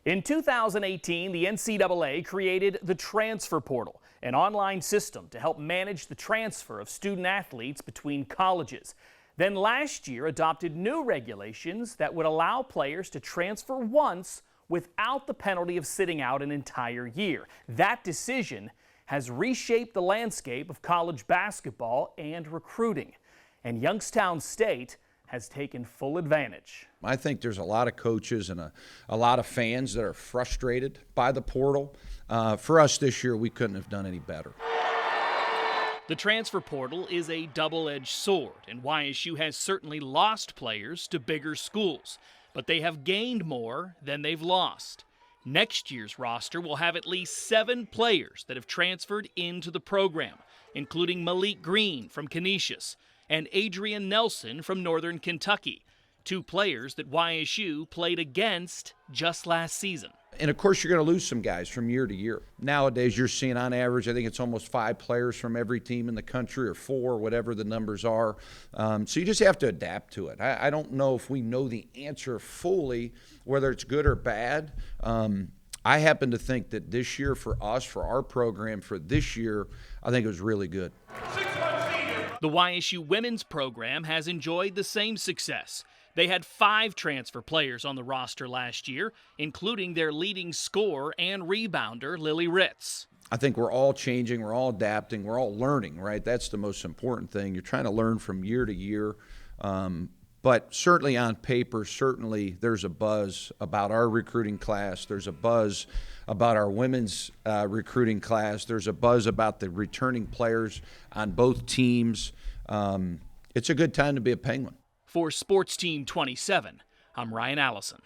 In 2018, the NCAA created the transfer portal, an online system to help manage the transfer of student athletes between colleges. Then last year adopted new regulations that would allow players to transfer once without the penalty of sitting out an entire year. That decision has reshaped the landscape of college basketball and recruiting. And Youngstown State has taken full advantage. I think there's a lot of coaches and a lot of fans that are frustrated by the portal. For us this year, we couldn't have done any better. The transfer portal is a double-edged sword, and YSU has certainly lost players to bigger schools, but they have gained more than they've lost. Next year's roster will have at least 7 players that have transferred into the program, including Malik Green from Canisius and Adrian Nelson from Northern Kentucky, 2 players that YSU played against just last season. And of course, you're going to lose some guys from year to year. Nowadays, you're seeing on average, I think it's almost 5 players from every team in the country, or 4, whatever the numbers are. So you just have to adapt to it. I don't know if we know the answer fully, whether it's good or bad. I happen to think that this year for us, for our program, for this year, I think it was really good. The YSU women's program has enjoyed the same success. They had 5 transfer players on the roster last year, including their leading scorer and rebounder, Lily Ritz. I think we're all changing, we're all adapting, we're all learning, right? That's the most important thing. You're trying to learn from year to year. But certainly on paper, certainly there's a buzz about our recruiting class. There's a buzz about our women's recruiting class. There's a buzz about the returning players on both teams. It's a good time to be a Penguin. For Sports Team 27, I'm Ryan Allison.